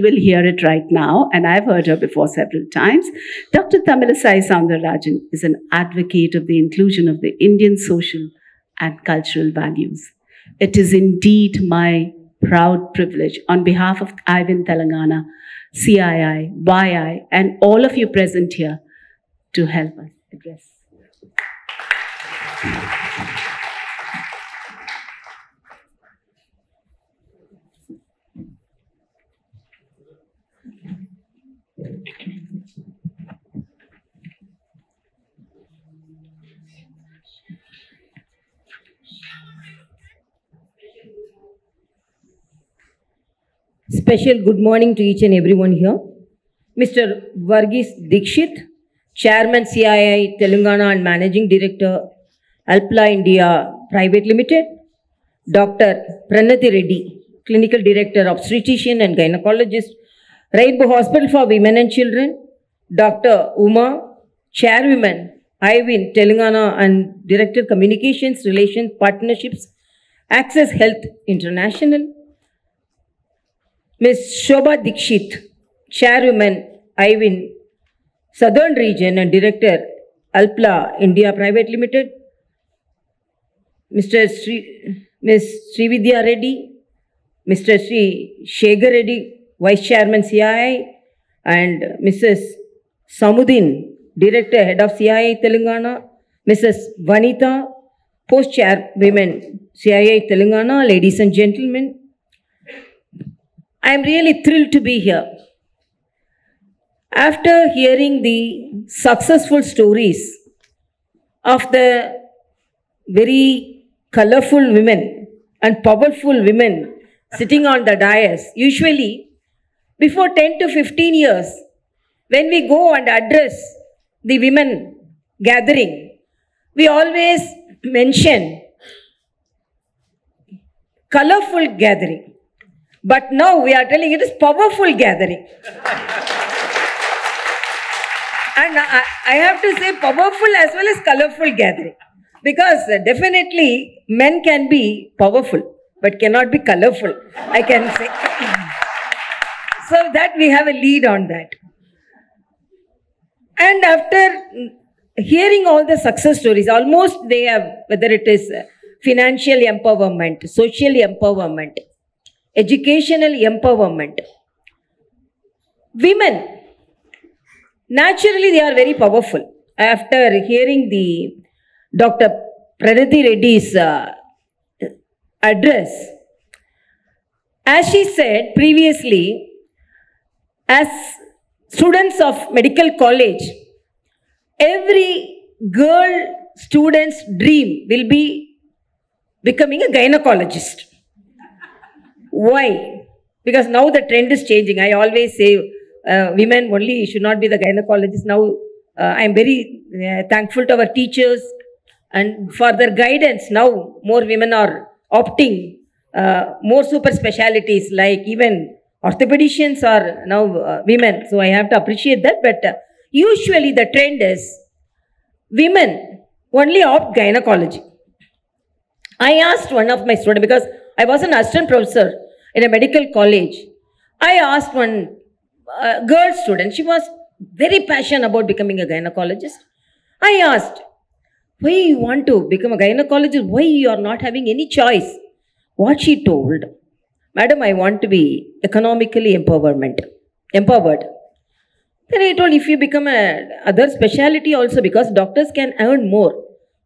we will hear it right now, and I've heard her before several times. Dr. Tamilisai Soundararajan is an advocate of the inclusion of the Indian social and cultural values. It is indeed my proud privilege on behalf of IWN Telangana, CII-IWN, and all of you present here to help us address. Special good morning to each and everyone here. Mr. Varghese Dikshit, Chairman CII Telangana and Managing Director, Alpla India Private Limited. Dr. Pranati Reddy, Clinical Director, Obstetrician and Gynecologist, Rainbow Hospital for Women and Children. Dr. Uma, Chairwoman, IWN Telangana and Director, Communications, Relations, Partnerships, Access Health International. Ms. Shobha Dikshit, Chairwoman, IWN Southern Region and Director, Alpla India Private Limited. Ms. Srividya Reddy, Mr. Sri Shekhar Reddy, Vice Chairman CII, and Mrs. Samudin, Director, Head of CII Telangana, Mrs. Vanita, Post Chairwoman, CII Telangana. Ladies and gentlemen, I am really thrilled to be here. After hearing the successful stories of the very colorful women and powerful women sitting on the dais, usually before 10 to 15 years, when we go and address the women gathering, we always mention colorful gathering. But now we are telling it is powerful gathering. And I have to say powerful as well as colorful gathering. Because definitely men can be powerful, but cannot be colorful, I can say. So that we have a lead on that. And after hearing all the success stories, almost they have, whether it is financial empowerment, social empowerment, educational empowerment. Women, naturally they are very powerful. After hearing the Dr. Pranati Reddy's address, as she said previously, as students of medical college, every girl student's dream will be becoming a gynecologist. Why? Because now the trend is changing. I always say women only should not be the gynecologist. Now I am very thankful to our teachers and for their guidance. Now more women are opting more super specialities, like even orthopedicians are now women. So I have to appreciate that. But usually the trend is women only opt gynecology. I asked one of my students, because I was an assistant professor in a medical college. I asked one girl student, she was very passionate about becoming a gynecologist. I asked, why you want to become a gynecologist? Why you are not having any choice? What she told, madam, I want to be economically empowered. Then I told, if you become a other specialty also, because doctors can earn more.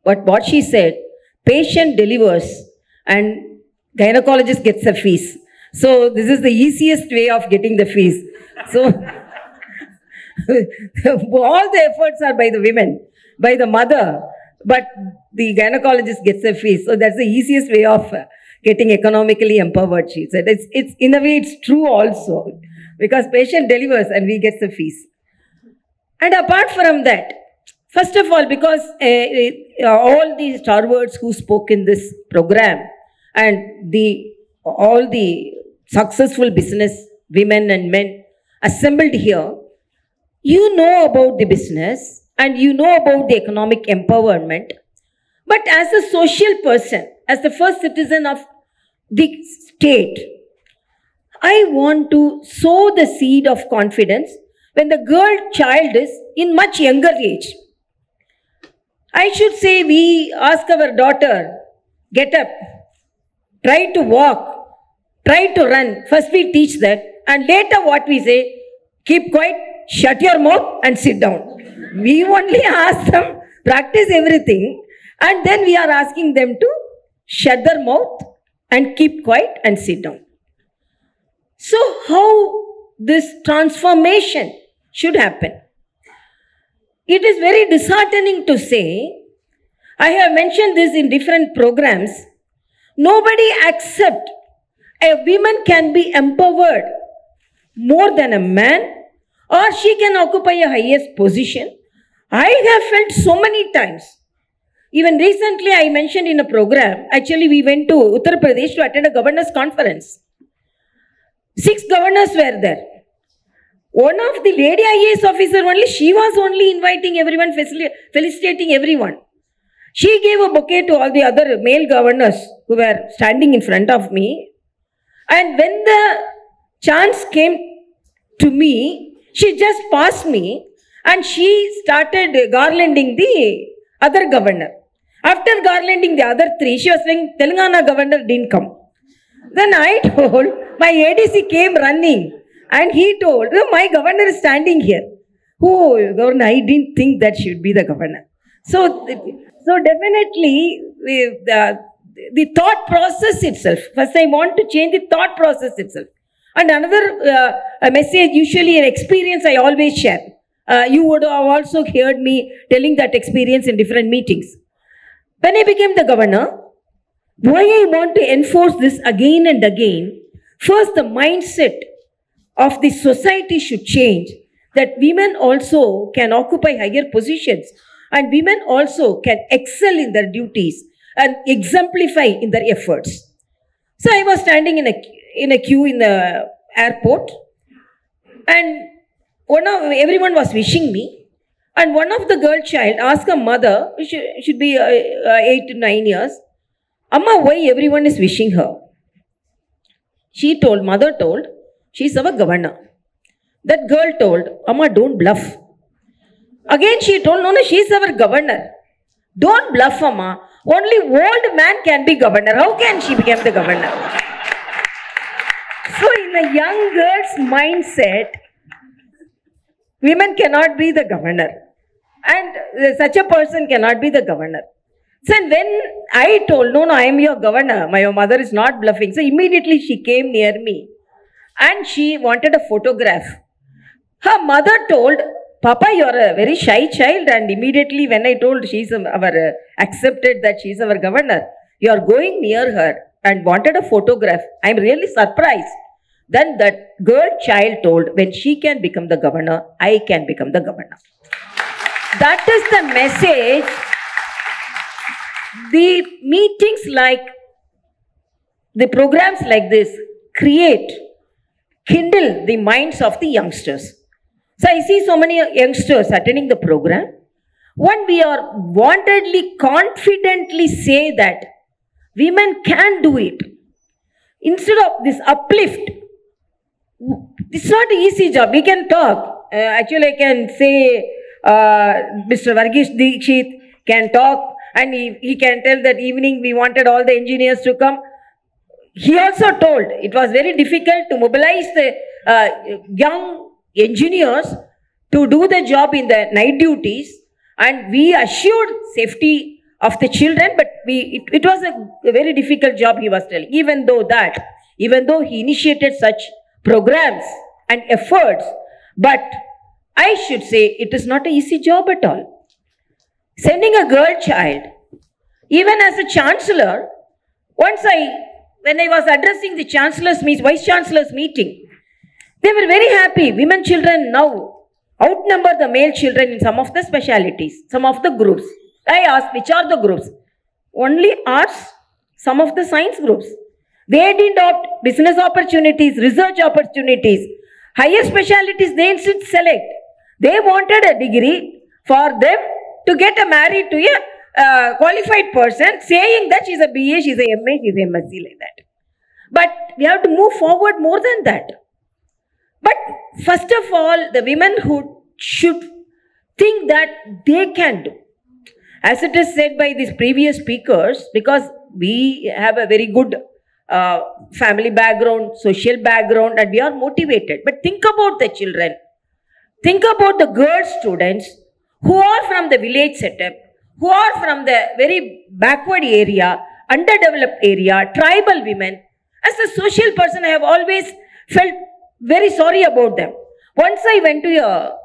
But what she said, patient delivers and gynecologist gets a fees. So this is the easiest way of getting the fees. So all the efforts are by the women, by the mother, but the gynecologist gets a fees. So that's the easiest way of getting economically empowered, she said. It's in a way it's true also, because patient delivers and we get the fees. And apart from that, first of all, because all the stalwarts who spoke in this program and all the successful business women and men assembled here, you know about the business and you know about the economic empowerment. But as a social person, as the first citizen of the state, I want to sow the seed of confidence when the girl child is in much younger age. I should say we ask our daughter, get up, try to walk, try to run. First we teach that, and later what we say, keep quiet, shut your mouth and sit down. We only ask them, practice everything, and then we are asking them to shut their mouth and keep quiet and sit down. So how this transformation should happen? It is very disheartening to say, I have mentioned this in different programs, nobody accepts a woman can be empowered more than a man, or she can occupy a highest position. I have felt so many times. Even recently I mentioned in a program, actually we went to Uttar Pradesh to attend a governor's conference. 6 governors were there. One of the lady IAS officer only, she was only inviting everyone, felicitating everyone. She gave a bouquet to all the other male governors who were standing in front of me. And when the chance came to me, she just passed me and she started garlanding the other governor. After garlanding the other 3, she was saying, Telangana governor didn't come. Then I told, my ADC came running and he told, oh, my governor is standing here. Oh, governor, I didn't think that she would be the governor. So definitely the thought process itself. First I want to change the thought process itself. And another message, usually an experience I always share. You would have also heard me telling that experience in different meetings. When I became the governor, why I want to enforce this again and again, first the mindset of the society should change, that women also can occupy higher positions and women also can excel in their duties and exemplify in their efforts. So I was standing in a queue in the airport and everyone was wishing me, and one of the girl child asked her mother, which should be 8 to 9 years, Amma, why everyone is wishing her? Mother told, she's our governor. That girl told, Amma, don't bluff. Again she told, no, she's our governor. Don't bluff, Amma. Only old man can be governor. How can she become the governor? So in a young girl's mindset, women cannot be the governor. And such a person cannot be the governor. So when I told, no, I am your governor, my mother is not bluffing. So immediately she came near me and she wanted a photograph. Her mother told, Papa, you are a very shy child. And immediately when I told accepted that she is our governor, you are going near her and wanted a photograph. I am really surprised. Then that girl child told, when she can become the governor, I can become the governor. That is the message. The meetings like, the programs like this kindle the minds of the youngsters. So I see so many youngsters attending the program. When we are wantedly, confidently say that women can do it, instead of this uplift, it's not an easy job. We can talk. Actually, I can say Mr. Varghese Dikshit can talk and he can tell that evening we wanted all the engineers to come. He also told it was very difficult to mobilize the young engineers to do the job in the night duties, and we assured safety of the children, but it was a very difficult job, he was telling. Even though he initiated such programs and efforts, but I should say it is not an easy job at all. Sending a girl child, even as a chancellor, when I was addressing the vice chancellor's meeting, they were very happy. Women children now outnumber the male children in some of the specialities, some of the groups. I asked, which are the groups? Only arts, some of the science groups. They didn't opt business opportunities, research opportunities, higher specialities they didn't select. They wanted a degree for them to get married to a qualified person, saying that she's a BA, she's a MA, she's a MSc, like that. But we have to move forward more than that. But first of all, the women who should think that they can do. As it is said by these previous speakers, because we have a very good family background, social background, and we are motivated. But think about the children. Think about the girl students who are from the village setup, who are from the very backward area, underdeveloped area, tribal women. As a social person, I have always felt very sorry about them. Once I went to a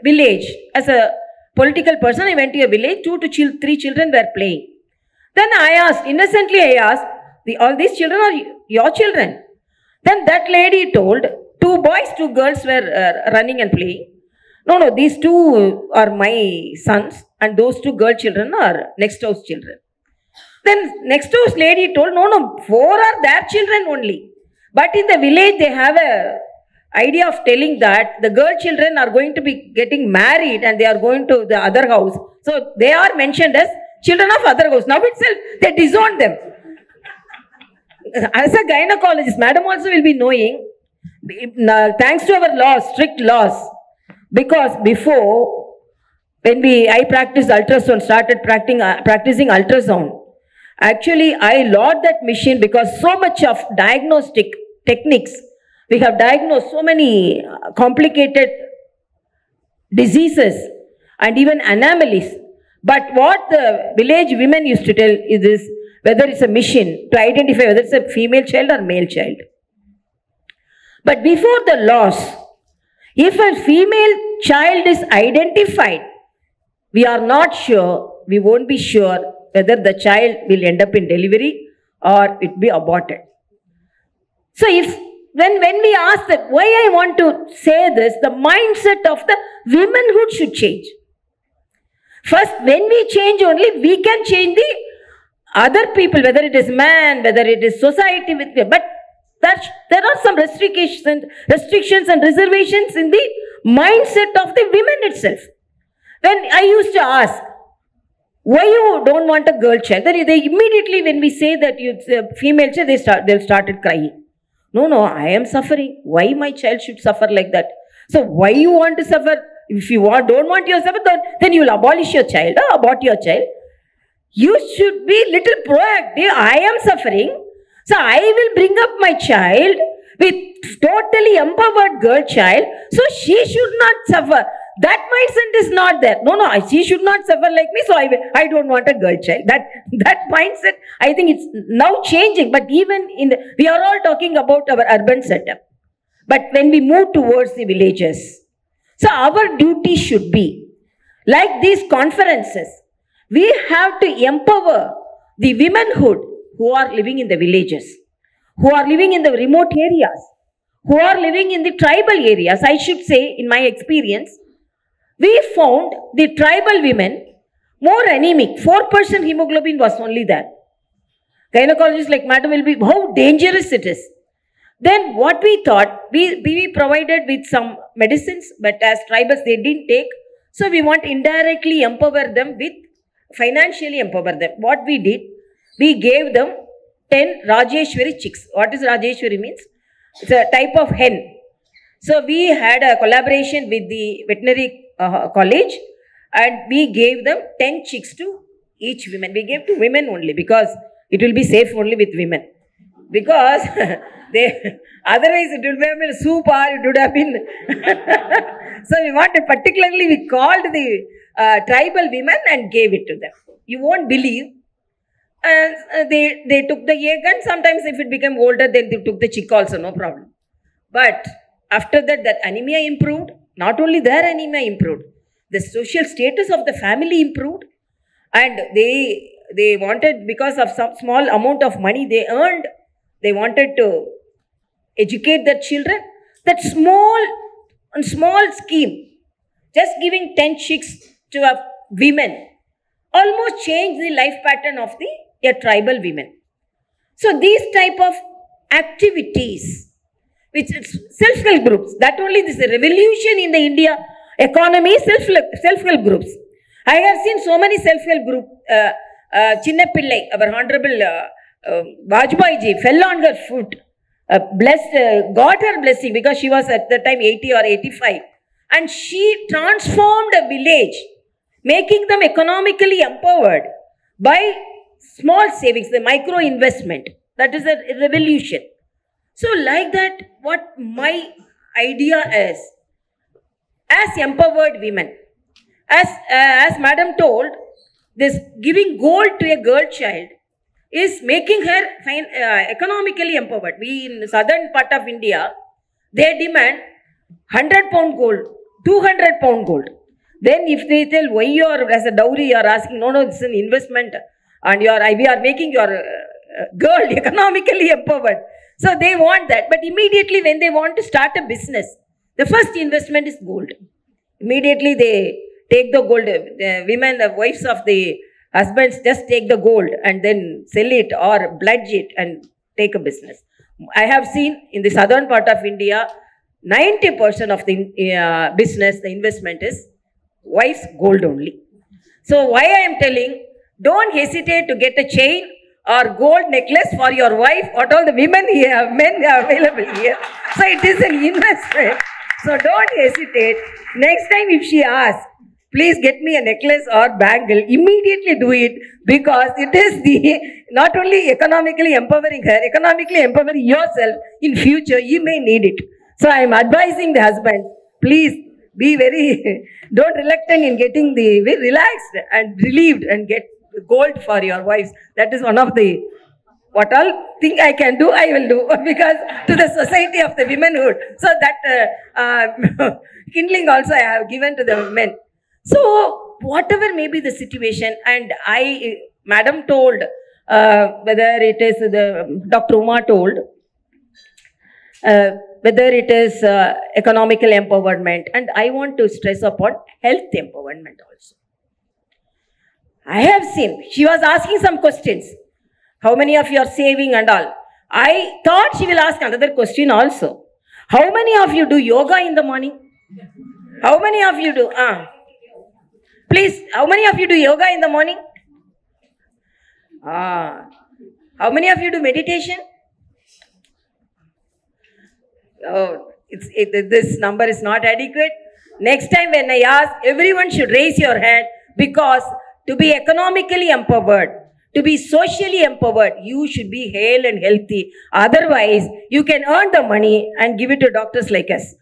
village, as a political person, I went to a village, 2 to 3 children were playing. Then I asked, innocently I asked, all these children are your children. Then that lady told, 2 boys, 2 girls were running and playing. No, these 2 are my sons and those 2 girl children are next house children. Then next house lady told, no, 4 are their children only. But in the village they have a idea of telling that the girl children are going to be getting married and they are going to the other house. So they are mentioned as children of other house. Now itself they disowned them. As a gynecologist, madam also will be knowing, thanks to our laws, strict laws, because before, when I practiced ultrasound, started practicing ultrasound, actually I loved that machine because so much of diagnostic techniques, we have diagnosed so many complicated diseases and even anomalies. But what the village women used to tell is this, whether it's a machine to identify whether it's a female child or male child. But before the laws, if a female child is identified, we are not sure, we won't be sure whether the child will end up in delivery or it be aborted. So when we ask that, why I want to say this, the mindset of the womanhood should change. First, when we change only, we can change the other people, whether it is man, whether it is society, but there are some restrictions and reservations in the mindset of the women itself. When I used to ask, why you don't want a girl child? They immediately, when we say that it's a female child, they'll started crying. No, I am suffering. Why my child should suffer like that? So why you want to suffer? If you don't want your suffer, then you will abolish your child or abort your child. You should be little proactive. I am suffering. So I will bring up my child with totally empowered girl child. So she should not suffer. That mindset is not there. No, she should not suffer like me. So I don't want a girl child. That mindset, I think it's now changing. But even we are all talking about our urban setup. But when we move towards the villages, so our duty should be, like these conferences, we have to empower the womanhood who are living in the villages, who are living in the remote areas, who are living in the tribal areas. I should say, in my experience, we found the tribal women more anemic. 4% hemoglobin was only there. Gynecologists like madam will be, how dangerous it is. Then what we thought, we provided with some medicines, but as tribals they didn't take. So we want indirectly empower them with, financially empower them. What we did, we gave them 10 Rajeshwari chicks. What is Rajeshwari means? It's a type of hen. So we had a collaboration with the veterinary college and we gave them 10 chicks to each woman. We gave to women only because it will be safe only with women. Because otherwise it would have been soup or it would have been. So we wanted, particularly we called the tribal women and gave it to them. You won't believe. They took the egg and sometimes if it became older then they took the chick also, no problem. But after that anemia improved. Not only their anemia improved, the social status of the family improved, and they wanted, because of some small amount of money they earned, they wanted to educate their children. That small scheme, just giving 10 chicks to a women, almost changed the life pattern of a tribal women. So these type of activities, which self-help groups, that only this revolution in the India economy is self-help groups. I have seen so many self-help groups. Chinna Pillai, our Honorable Vajpayee ji, fell on her foot got her blessing because she was at the time 80 or 85. And she transformed a village, making them economically empowered by small savings, the micro investment. That is a revolution. So like that, what my idea is, as empowered women, as Madam told, this giving gold to a girl child is making her economically empowered. We in the southern part of India, they demand 100-pound gold, 200-pound gold. Then if they tell why you are as a dowry, you are asking, no, this is an investment and we are making your girl economically empowered. So they want that. But immediately when they want to start a business, the first investment is gold. Immediately they take the gold. The women, the wives of the husbands just take the gold and then sell it or bludge it and take a business. I have seen in the southern part of India, 90% of the business, the investment is wife's gold only. So why I am telling, don't hesitate to get a chain or gold necklace for your wife. What all the women here, men are available here. So it is an investment. So don't hesitate. Next time if she asks, please get me a necklace or bangle, immediately do it, because it is the not only economically empowering her, economically empowering yourself. In future, you may need it. So I am advising the husband, please be very, don't reluctant in getting the, be relaxed and relieved and get gold for your wives. That is one of the, what all thing I can do, I will do, because to the society of the womanhood. So that kindling also I have given to the men. So whatever may be the situation, and Madam told, whether it is the Dr. Uma told, whether it is economical empowerment, and I want to stress upon health empowerment also. I have seen, she was asking some questions. How many of you are saving and all? I thought she will ask another question also. How many of you do yoga in the morning? How many of you do? Please, how many of you do yoga in the morning? How many of you do meditation? Oh, this number is not adequate. Next time when I ask, everyone should raise your hand, because to be economically empowered, to be socially empowered, you should be hale and healthy. Otherwise, you can earn the money and give it to doctors like us.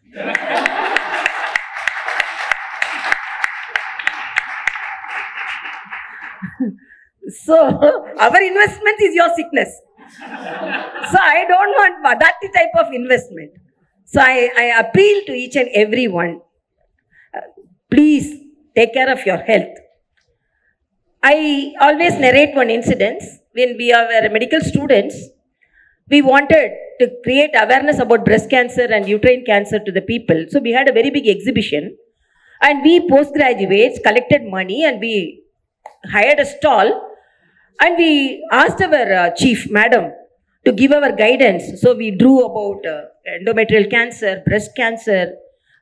So, our investment is your sickness. So, I don't want that type of investment. So, I appeal to each and every one, please take care of your health. I always narrate one incident. When we were medical students, we wanted to create awareness about breast cancer and uterine cancer to the people. So, we had a very big exhibition, and we postgraduates collected money and we hired a stall, and we asked our chief, madam, to give our guidance. So we drew about endometrial cancer, breast cancer,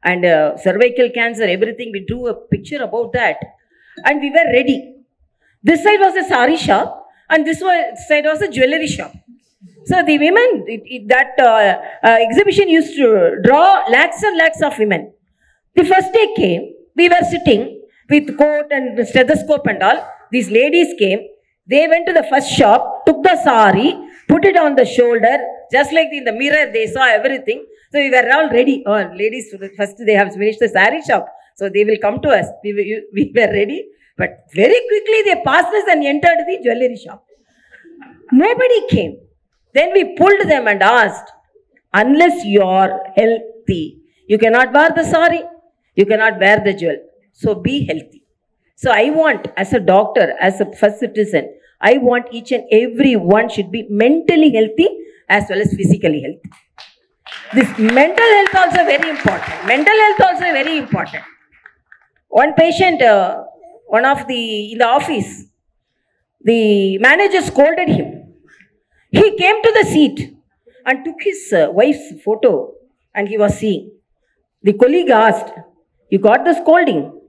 and cervical cancer, everything. We drew a picture about that, and we were ready. This side was a sari shop, and this side was a jewelry shop. So the women, exhibition used to draw lakhs and lakhs of women. The first day came, we were sitting with coat and stethoscope and all. These ladies came. They went to the first shop, took the sari, put it on the shoulder, just like in the mirror, they saw everything. So we were all ready. Oh, ladies, first they have finished the sari shop, so they will come to us. We were ready. But very quickly they passed us and entered the jewelry shop. Nobody came. Then we pulled them and asked, unless you are healthy, you cannot wear the sari, you cannot wear the jewel. So be healthy. So I want, as a doctor, as a first citizen, I want each and every one should be mentally healthy as well as physically healthy. This mental health also very important. Mental health also very important. One patient, in the office, the manager scolded him. He came to the seat and took his wife's photo and he was seeing. The colleague asked, you got the scolding?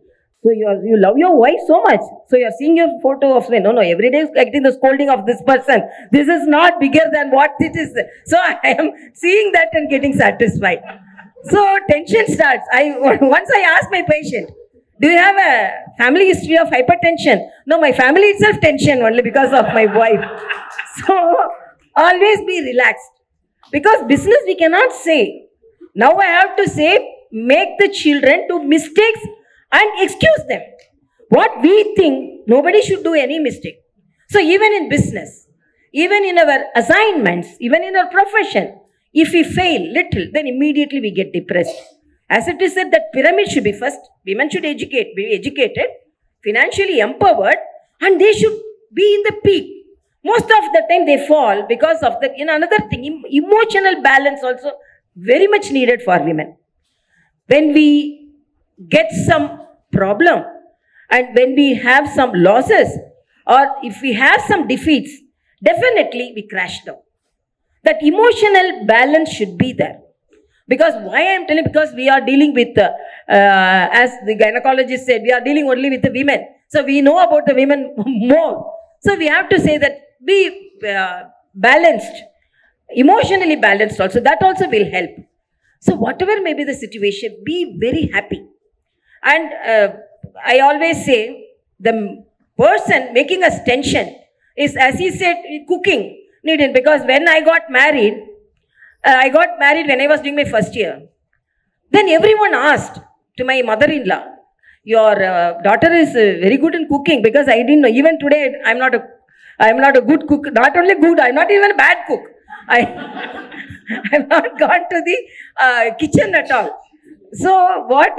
So you love your wife so much. So you're seeing your photo of, no, every day is getting the scolding of this person. This is not bigger than what it is. So I am seeing that and getting satisfied. So tension starts. Once I ask my patient, do you have a family history of hypertension? No, my family itself tension only because of my wife. So always be relaxed. Because business we cannot say. Now I have to say, make the children do mistakes and excuse them. What we think, nobody should do any mistake. So even in business, even in our assignments, even in our profession, if we fail little, then immediately we get depressed. As it is said that pyramid should be first, women should be educated, financially empowered, and they should be in the peak. Most of the time they fall because of the, another thing, emotional balance also very much needed for women. When we get some problem and when we have some losses or if we have some defeats, definitely we crash down. That emotional balance should be there. Because why I am telling, because we are dealing with, as the gynecologist said, we are dealing only with the women. So we know about the women more. So we have to say that be balanced, emotionally balanced also. That also will help. So whatever may be the situation, be very happy. And I always say, the person making us tension is, as he said, cooking needed. Because when I got married when I was doing my first year. Then everyone asked to my mother-in-law, your daughter is very good in cooking, because I didn't know. Even today, I'm not a good cook. Not only good, I'm not even a bad cook. I've not gone to the kitchen at all. So what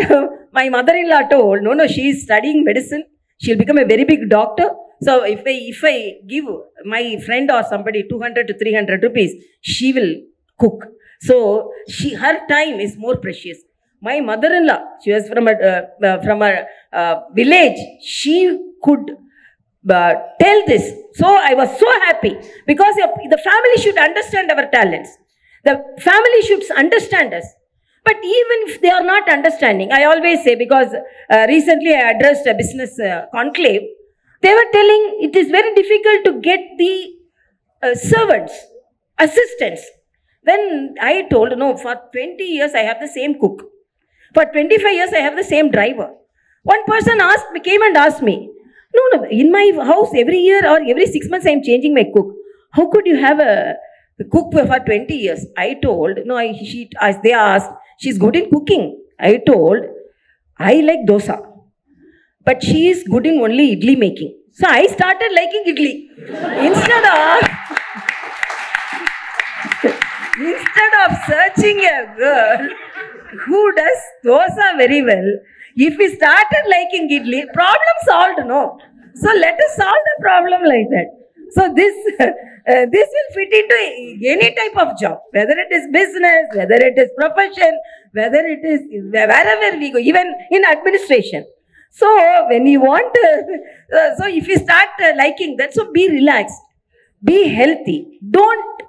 my mother-in-law told, no, she is studying medicine. She'll become a very big doctor. So if I give my friend or somebody 200 to 300 rupees, she will cook. So her time is more precious. My mother-in-law, she was from a village. She could tell this. So I was so happy, because the family should understand our talents. The family should understand us. But even if they are not understanding, I always say, because recently I addressed a business conclave, they were telling it is very difficult to get the servants, assistants. Then I told, no, for 20 years I have the same cook. For 25 years I have the same driver. One person came and asked me, no, in my house every year or every 6 months I am changing my cook. How could you have a cook for 20 years? I told, no, they asked, she's good in cooking. I told, I like dosa, but she is good in only idli making. So I started liking idli. Instead of searching a girl who does dosa very well, if we started liking idli, problem solved, no. So let us solve the problem like that. So this will fit into any type of job, whether it is business, whether it is profession, whether it is wherever we go, even in administration. So when you want, so if you start liking that, so be relaxed, be healthy. Don't,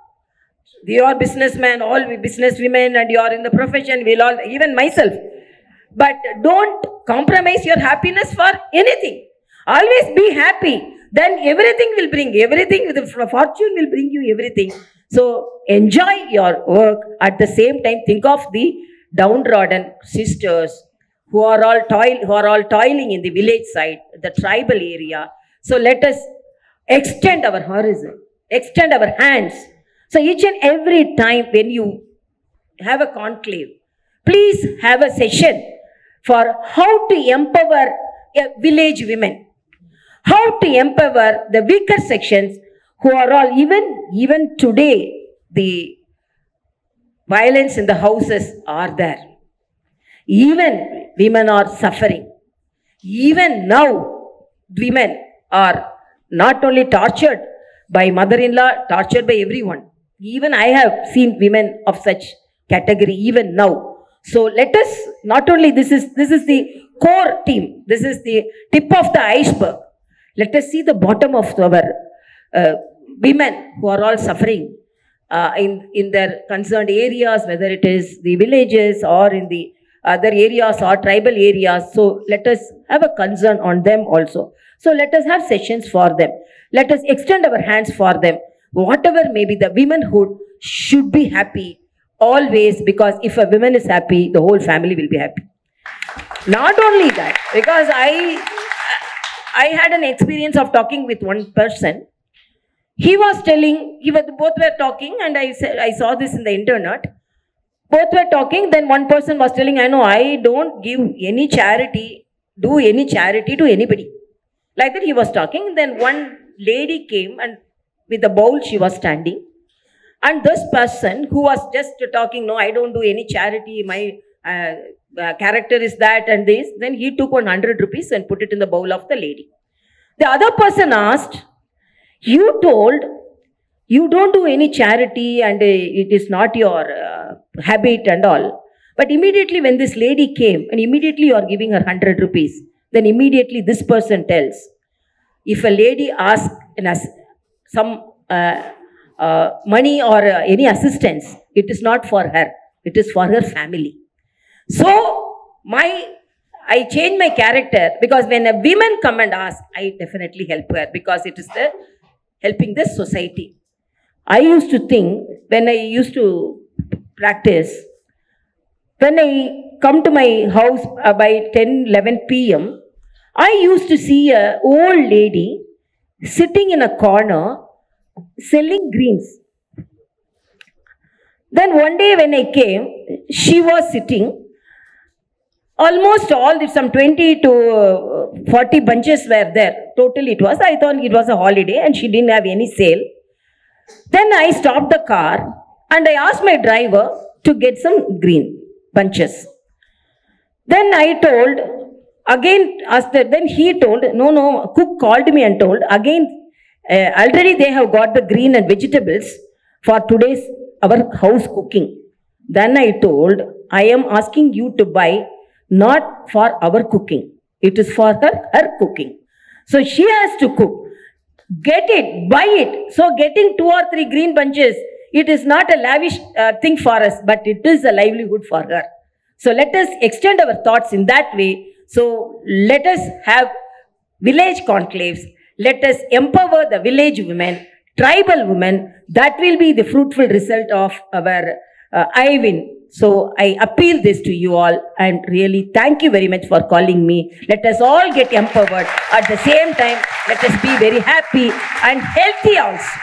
you are businessmen, all business women, and you are in the profession, we'll all, even myself. But don't compromise your happiness for anything. Always be happy. Then everything will bring, the fortune will bring you everything. So enjoy your work. At the same time, think of the downtrodden sisters who are all toiling in the village side, the tribal area. So let us extend our horizon, extend our hands. So each and every time when you have a conclave, please have a session for how to empower village women, how to empower the weaker sections who are all, even today, the violence in the houses are there. Even women are suffering. Even now, women are not only tortured by mother-in-law, tortured by everyone. Even I have seen women of such category even now. So let us, not only this is the core team, this is the tip of the iceberg. Let us see the bottom of our women who are all suffering in their concerned areas, whether it is the villages or in the other areas or tribal areas. So let us have a concern on them also. So let us have sessions for them. Let us extend our hands for them. Whatever may be, the womanhood should be happy always, because if a woman is happy, the whole family will be happy. Not only that, because I had an experience of talking with one person. He was telling, both were talking, and I saw this in the internet. Both were talking, then one person was telling, I know, I don't give any charity, do any charity to anybody. Like that he was talking. Then one lady came, and with a bowl she was standing. And this person who was just talking, no, I don't do any charity, my character is that and this. Then he took 100 rupees and put it in the bowl of the lady. The other person asked, you told you don't do any charity and it is not your habit and all. But immediately when this lady came and immediately you are giving her 100 rupees, then immediately this person tells, if a lady asks some money or any assistance, it is not for her, it is for her family. So I change my character, because when a woman come and ask, I definitely help her, because it is helping this society. I used to think, when I used to practice, when I come to my house by 10-11 p.m., I used to see an old lady sitting in a corner selling greens. Then one day when I came, she was sitting. Almost all, some 20 to 40 bunches were there. Totally it was. I thought it was a holiday and she didn't have any sale. Then I stopped the car and I asked my driver to get some green bunches. Then I told, again, then he told, no, cook called me and told, again, already they have got the green and vegetables for today's, our house cooking. Then I told, I am asking you to buy not for our cooking. It is for her cooking. So she has to cook. Get it, buy it. So getting 2 or 3 green bunches, it is not a lavish thing for us, but it is a livelihood for her. So let us extend our thoughts in that way. So let us have village conclaves. Let us empower the village women, tribal women. That will be the fruitful result of our IWN. So I appeal this to you all, and really thank you very much for calling me. Let us all get empowered. At the same time, let us be very happy and healthy also.